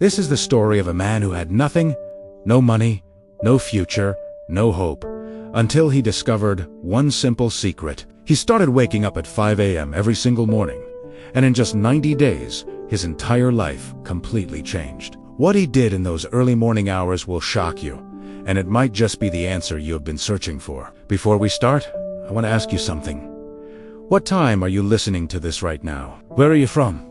This is the story of a man who had nothing, no money, no future, no hope, until he discovered one simple secret. He started waking up at 5 a.m. every single morning, and in just 90 days, his entire life completely changed. What he did in those early morning hours will shock you, and it might just be the answer you have been searching for. Before we start, I want to ask you something. What time are you listening to this right now? Where are you from?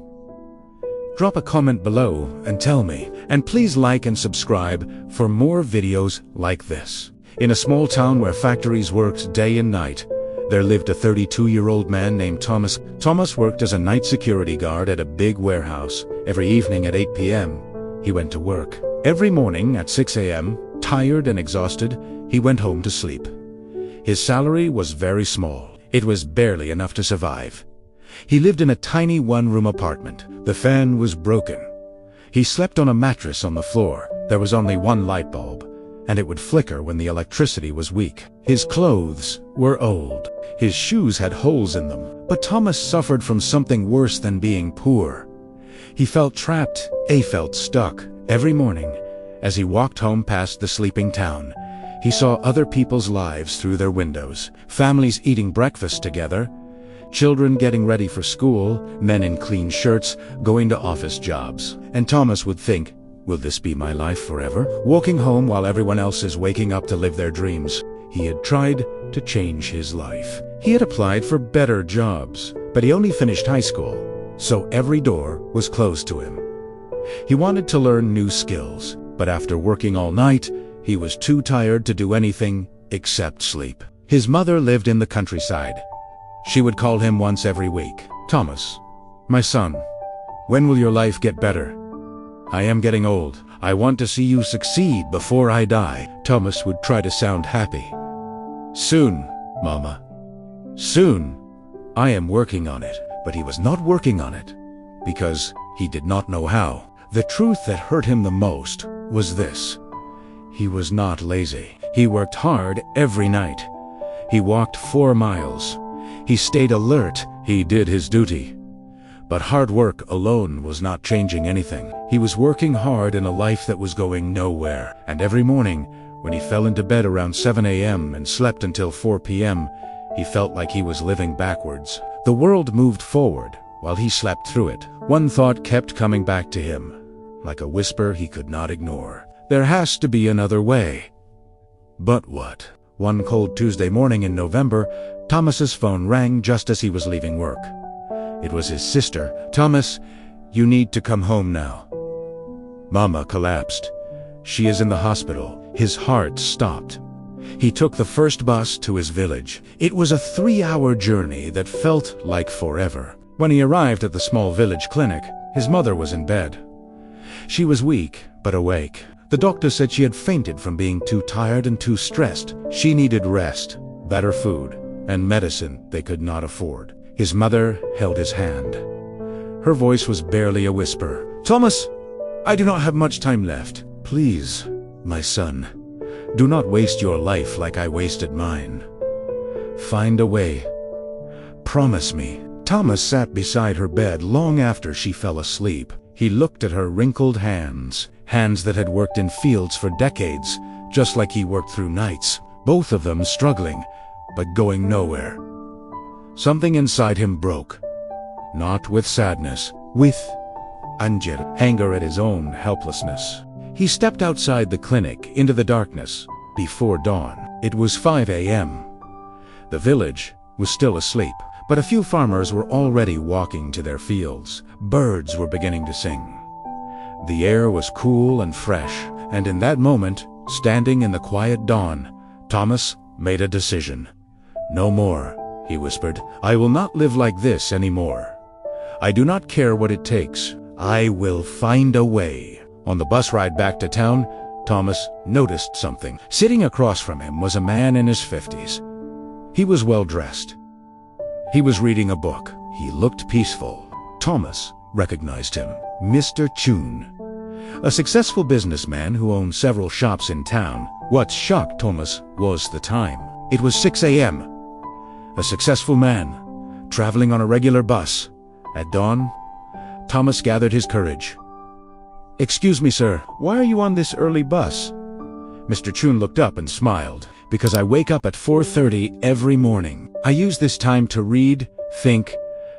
Drop a comment below and tell me. And please like and subscribe for more videos like this. In a small town where factories worked day and night, there lived a 32-year-old man named Thomas. Thomas worked as a night security guard at a big warehouse. Every evening at 8 p.m., he went to work. Every morning at 6 a.m., tired and exhausted, he went home to sleep. His salary was very small. It was barely enough to survive. He lived in a tiny one-room apartment. The fan was broken. He slept on a mattress on the floor. There was only one light bulb, and it would flicker when the electricity was weak. His clothes were old. His shoes had holes in them. But Thomas suffered from something worse than being poor. He felt trapped. He felt stuck. Every morning, as he walked home past the sleeping town, he saw other people's lives through their windows. Families eating breakfast together, children getting ready for school, men in clean shirts going to office jobs. And Thomas would think, will this be my life forever? Walking home while everyone else is waking up to live their dreams. He had tried to change his life. He had applied for better jobs, but he only finished high school, so every door was closed to him. He wanted to learn new skills, but after working all night, he was too tired to do anything except sleep. His mother lived in the countryside. She would call him once every week. Thomas, my son, when will your life get better? I am getting old. I want to see you succeed before I die. Thomas would try to sound happy. Soon, Mama. Soon. I am working on it. But he was not working on it because he did not know how. The truth that hurt him the most was this. He was not lazy. He worked hard every night. He walked 4 miles. He stayed alert. He did his duty. But hard work alone was not changing anything. He was working hard in a life that was going nowhere. And every morning, when he fell into bed around 7 a.m. and slept until 4 p.m., he felt like he was living backwards. The world moved forward while he slept through it. One thought kept coming back to him, like a whisper he could not ignore. There has to be another way. But what? One cold Tuesday morning in November, Thomas's phone rang just as he was leaving work. It was his sister. Thomas, you need to come home now. Mama collapsed. She is in the hospital. His heart stopped. He took the first bus to his village. It was a 3-hour journey that felt like forever. When he arrived at the small village clinic, his mother was in bed. She was weak, but awake. The doctor said she had fainted from being too tired and too stressed. She needed rest, better food, and medicine they could not afford. His mother held his hand. Her voice was barely a whisper. Thomas, I do not have much time left. Please, my son, do not waste your life like I wasted mine. Find a way. Promise me. Thomas sat beside her bed long after she fell asleep. He looked at her wrinkled hands that had worked in fields for decades, just like he worked through nights, both of them struggling, but going nowhere. Something inside him broke, not with sadness, with anger at his own helplessness. He stepped outside the clinic into the darkness before dawn. It was 5 a.m. The village was still asleep, but a few farmers were already walking to their fields. Birds were beginning to sing. The air was cool and fresh, and in that moment, standing in the quiet dawn, Thomas made a decision. No more, he whispered. I will not live like this anymore. I do not care what it takes. I will find a way. On the bus ride back to town, Thomas noticed something. Sitting across from him was a man in his 50s. He was well dressed. He was reading a book. He looked peaceful. Thomas recognized him. Mr. Chun, a successful businessman who owned several shops in town. What shocked Thomas was the time. It was 6 a.m. A successful man, traveling on a regular bus. At dawn, Thomas gathered his courage. "Excuse me, sir, why are you on this early bus?" Mr. Chun looked up and smiled. "Because I wake up at 4:30 every morning. I use this time to read, think,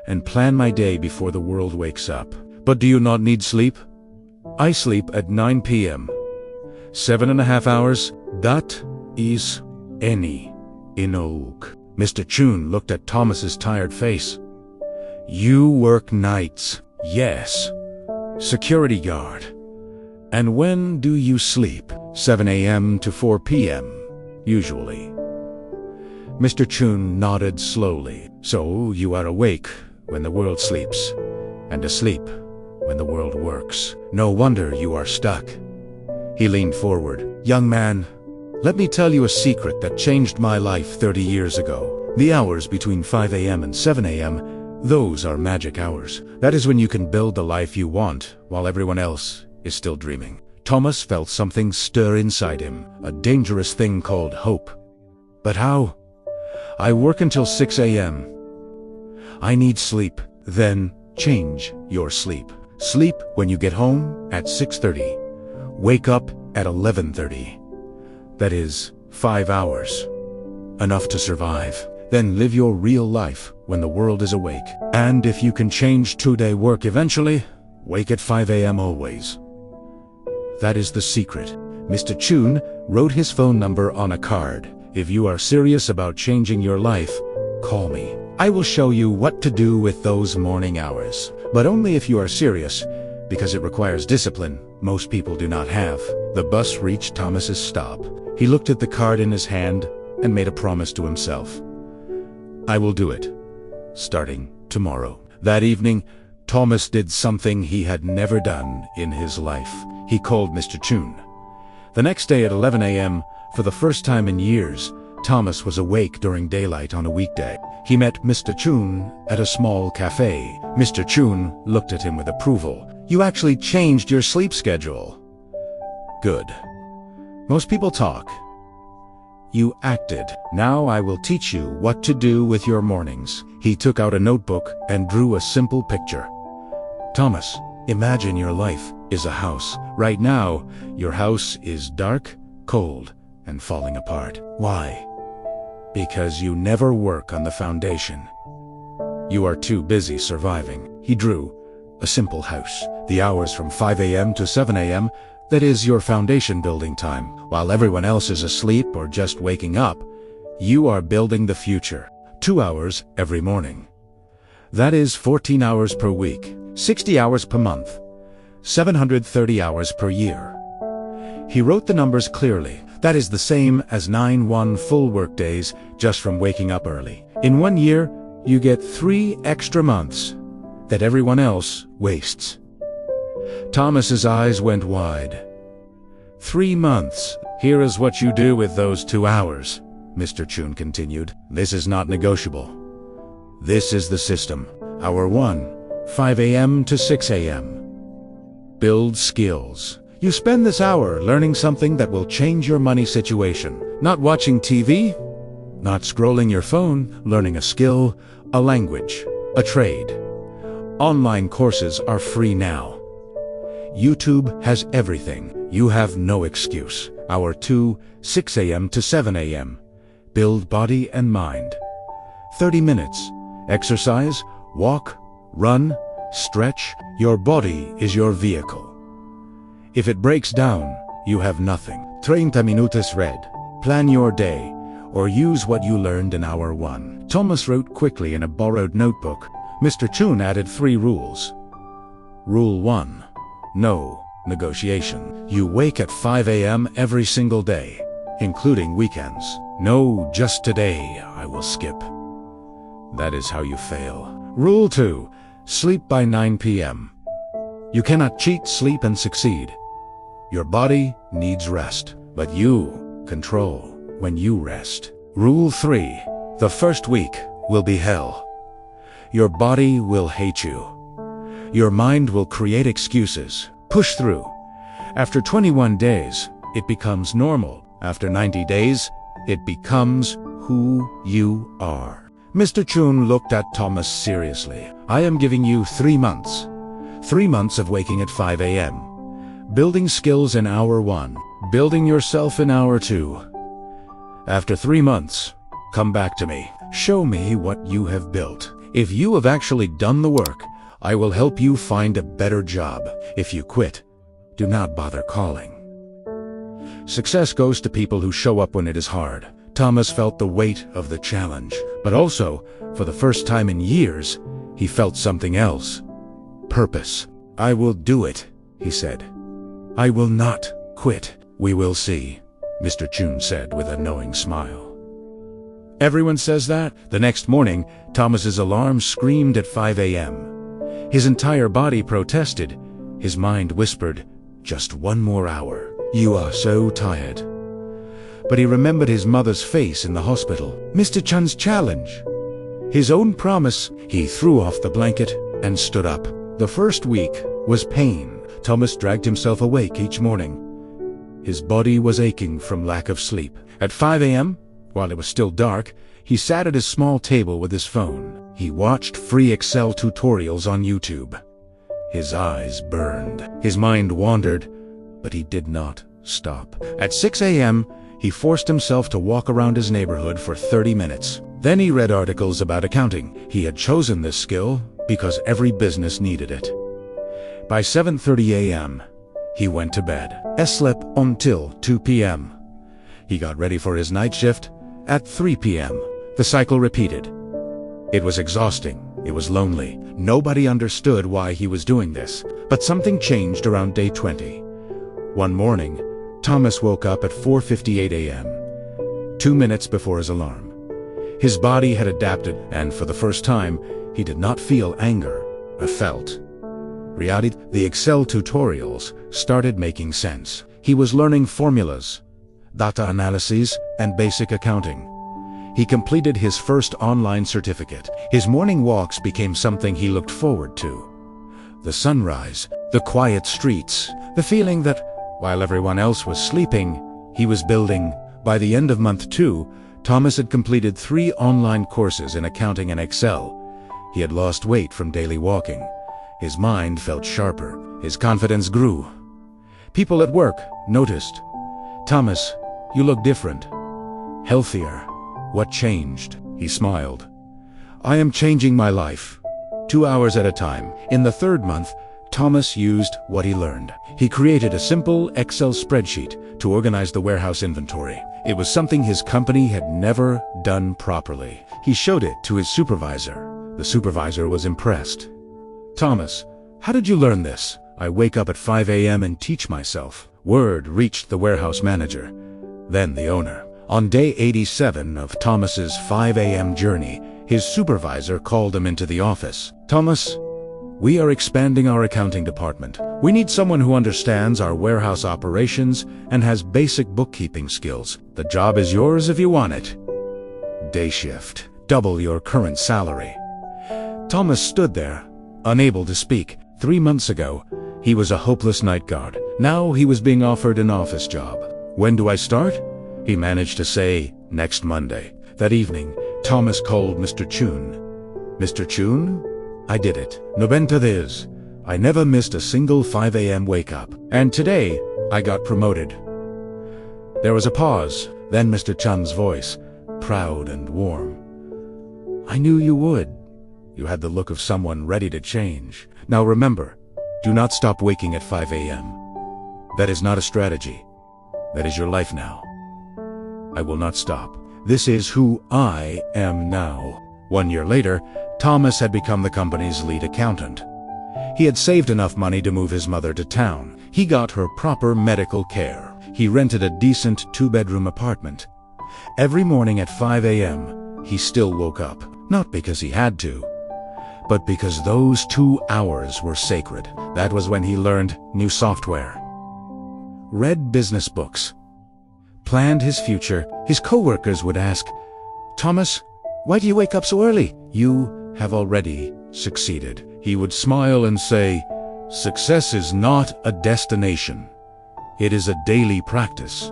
and plan my day before the world wakes up." "But do you not need sleep?" "I sleep at 9 p.m. 7.5 hours, that is any enough." Mr. Chun looked at Thomas's tired face. "You work nights?" "Yes. Security guard." "And when do you sleep?" 7 a.m. to 4 p.m. usually." Mr. Chun nodded slowly. "So you are awake when the world sleeps, and asleep when the world works. No wonder you are stuck." He leaned forward. "Young man, let me tell you a secret that changed my life 30 years ago. The hours between 5 a.m. and 7 a.m., those are magic hours. That is when you can build the life you want while everyone else is still dreaming." Thomas felt something stir inside him, a dangerous thing called hope. "But how?" "I work until 6 a.m. I need sleep." "Then change your sleep. Sleep when you get home at 6:30. Wake up at 11:30. That is 5 hours. Enough to survive. Then live your real life when the world is awake. And if you can change 2-day work eventually, wake at 5 a.m. always. That is the secret." Mr. Chun wrote his phone number on a card. "If you are serious about changing your life, call me. I will show you what to do with those morning hours. But only if you are serious, because it requires discipline most people do not have." The bus reached Thomas's stop. He looked at the card in his hand and made a promise to himself. "I will do it, starting tomorrow." That evening, Thomas did something he had never done in his life. He called Mr. Chun. The next day at 11 a.m., for the first time in years, Thomas was awake during daylight on a weekday. He met Mr. Chun at a small cafe. Mr. Chun looked at him with approval. "You actually changed your sleep schedule." "Good. Most people talk. You acted. Now I will teach you what to do with your mornings." He took out a notebook and drew a simple picture. "Thomas, imagine your life is a house. Right now, your house is dark, cold, and falling apart. Why? Because you never work on the foundation. You are too busy surviving." He drew a simple house. The hours from 5 a.m. to 7 a.m., that is your foundation building time. While everyone else is asleep or just waking up, you are building the future. 2 hours every morning. That is 14 hours per week, 60 hours per month, 730 hours per year. He wrote the numbers clearly. That is the same as 9 full work days just from waking up early. In 1 year, you get 3 extra months that everyone else wastes. Thomas's eyes went wide. 3 months. "Here is what you do with those 2 hours, Mr. Chun continued. "This is not negotiable. This is the system. Hour 1, 5 a.m. to 6 a.m. Build skills. You spend this hour learning something that will change your money situation. Not watching TV, not scrolling your phone, learning a skill, a language, a trade. Online courses are free now. YouTube has everything. You have no excuse. Hour 2, 6 a.m. to 7 a.m. Build body and mind. 30 minutes. Exercise, walk, run, stretch. Your body is your vehicle. If it breaks down, you have nothing. 30 minutos read. Plan your day, or use what you learned in hour 1. Thomas wrote quickly in a borrowed notebook. Mr. Chun added 3 rules. Rule 1. No negotiation. You wake at 5 a.m. every single day, including weekends. No, just today I will skip. That is how you fail. Rule 2. Sleep by 9 p.m. You cannot cheat sleep and succeed. Your body needs rest, but you control when you rest. Rule 3. The first week will be hell. Your body will hate you. Your mind will create excuses. Push through. After 21 days, it becomes normal. After 90 days, it becomes who you are. Mr. Chun looked at Thomas seriously. I am giving you 3 months. 3 months of waking at 5 a.m. Building skills in hour 1. Building yourself in hour 2. After 3 months, come back to me. Show me what you have built. If you have actually done the work, I will help you find a better job. If you quit, do not bother calling. Success goes to people who show up when it is hard. Thomas felt the weight of the challenge, but also, for the first time in years, he felt something else. Purpose. I will do it, he said. I will not quit. We will see, Mr. Chun said with a knowing smile. Everyone says that. The next morning, Thomas's alarm screamed at 5 a.m. His entire body protested. His mind whispered, just one more hour. You are so tired. But he remembered his mother's face in the hospital. Mr. Chun's challenge. His own promise. He threw off the blanket and stood up. The first week was pain. Thomas dragged himself awake each morning. His body was aching from lack of sleep. At 5 a.m., while it was still dark, he sat at his small table with his phone. He watched free Excel tutorials on YouTube. His eyes burned. His mind wandered, but he did not stop. At 6 a.m., he forced himself to walk around his neighborhood for 30 minutes. Then he read articles about accounting. He had chosen this skill because every business needed it. By 7:30 a.m., he went to bed. He slept until 2 p.m. He got ready for his night shift at 3 p.m. The cycle repeated. It was exhausting. It was lonely. Nobody understood why he was doing this. But something changed around day 20. One morning, Thomas woke up at 4:58 a.m., 2 minutes before his alarm. His body had adapted, and for the first time, he did not feel anger, but felt reality. The Excel tutorials started making sense. He was learning formulas, data analyses, and basic accounting. He completed his first online certificate. His morning walks became something he looked forward to. The sunrise, the quiet streets, the feeling that, while everyone else was sleeping, he was building. By the end of month 2, Thomas had completed 3 online courses in accounting and Excel. He had lost weight from daily walking. His mind felt sharper. His confidence grew. People at work noticed. Thomas, you look different. Healthier. What changed? He smiled. I am changing my life. 2 hours at a time. In the 3rd month, Thomas used what he learned. He created a simple Excel spreadsheet to organize the warehouse inventory. It was something his company had never done properly. He showed it to his supervisor. The supervisor was impressed. Thomas, how did you learn this? I wake up at 5 a.m. and teach myself. Word reached the warehouse manager, then the owner. On day 87 of Thomas's 5 a.m. journey, his supervisor called him into the office. Thomas, we are expanding our accounting department. We need someone who understands our warehouse operations and has basic bookkeeping skills. The job is yours if you want it. Day shift. Double your current salary. Thomas stood there, unable to speak. 3 months ago, he was a hopeless night guard. Now he was being offered an office job. When do I start? He managed to say, next Monday. That evening, Thomas called Mr. Chun. Mr. Chun? I did it. 90 days. I never missed a single 5 a.m. wake-up. And today, I got promoted. There was a pause. Then Mr. Chun's voice, proud and warm. I knew you would. You had the look of someone ready to change. Now remember, do not stop waking at 5 a.m. That is not a strategy. That is your life now. I will not stop. This is who I am now. 1 year later, Thomas had become the company's lead accountant. He had saved enough money to move his mother to town. He got her proper medical care. He rented a decent 2-bedroom apartment. Every morning at 5 a.m., he still woke up. Not because he had to, but because those 2 hours were sacred. That was when he learned new software, read business books, planned his future. His co-workers would ask, Thomas, why do you wake up so early? You have already succeeded. He would smile and say, success is not a destination. It is a daily practice.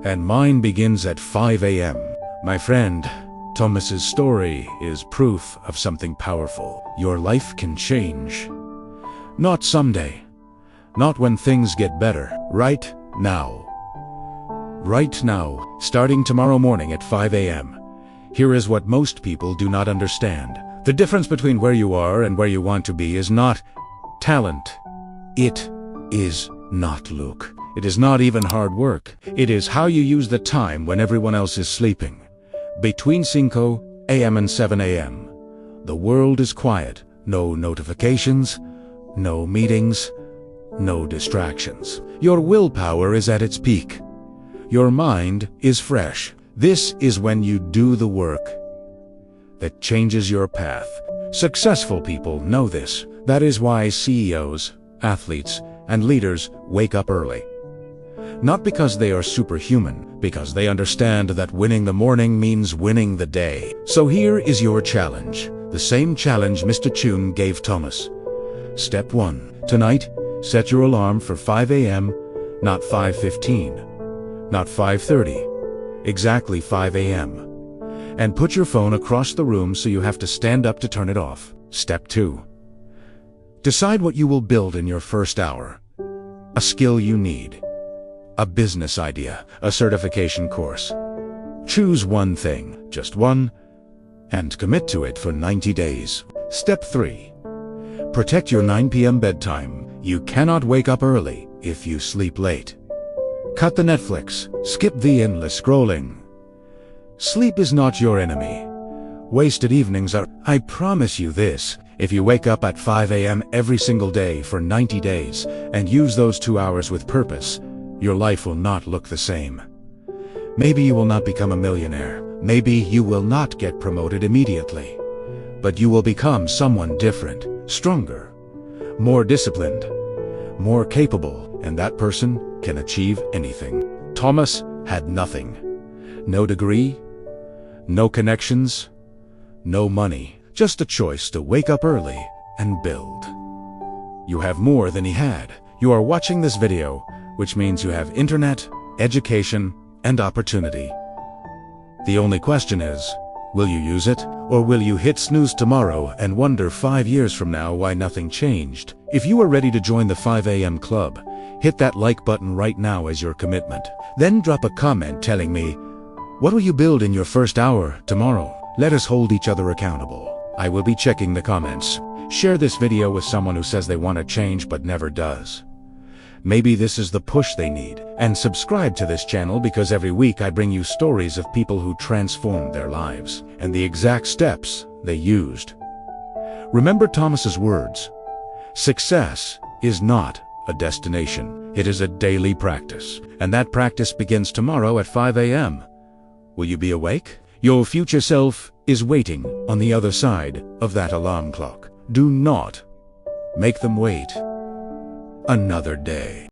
And mine begins at 5 a.m. My friend, Thomas's story is proof of something powerful. Your life can change. Not someday, not when things get better. Right now. Right now, starting tomorrow morning at 5 a.m. Here is what most people do not understand. The difference between where you are and where you want to be is not talent. It is not luck. It is not even hard work. It is how you use the time when everyone else is sleeping. Between 5 a.m. and 7 a.m. The world is quiet. No notifications, no meetings, no distractions. Your willpower is at its peak. Your mind is fresh. This is when you do the work that changes your path. Successful people know this. That is why CEOs, athletes, and leaders wake up early. Not because they are superhuman, because they understand that winning the morning means winning the day. So here is your challenge. The same challenge Mr. Chun gave Thomas. Step 1. Tonight, set your alarm for 5 a.m., not 5:15, not 5:30, exactly 5 a.m. And put your phone across the room so you have to stand up to turn it off. Step 2. Decide what you will build in your first hour. A skill you need. A business idea. A certification course. Choose one thing, just one, and commit to it for 90 days. Step 3. Protect your 9 p.m. bedtime. You cannot wake up early if you sleep late. Cut the Netflix. Skip the endless scrolling. Sleep is not your enemy. Wasted evenings are. I promise you this. If you wake up at 5 a.m. every single day for 90 days and use those 2 hours with purpose, your life will not look the same. Maybe you will not become a millionaire. Maybe you will not get promoted immediately. But you will become someone different, stronger, more disciplined, more capable, and that person can achieve anything. Thomas had nothing. No degree, no connections, no money. Just a choice to wake up early and build. You have more than he had. You are watching this video, which means you have internet, education, and opportunity. The only question is, will you use it? Or will you hit snooze tomorrow and wonder 5 years from now why nothing changed? If you are ready to join the 5 a.m. club, hit that like button right now as your commitment. Then drop a comment telling me, what will you build in your first hour tomorrow? Let us hold each other accountable. I will be checking the comments. Share this video with someone who says they want to change but never does. Maybe this is the push they need. And subscribe to this channel because every week I bring you stories of people who transformed their lives and the exact steps they used. Remember Thomas's words. Success is not a destination. It is a daily practice. And that practice begins tomorrow at 5 a.m. Will you be awake? Your future self is waiting on the other side of that alarm clock. Do not make them wait another day.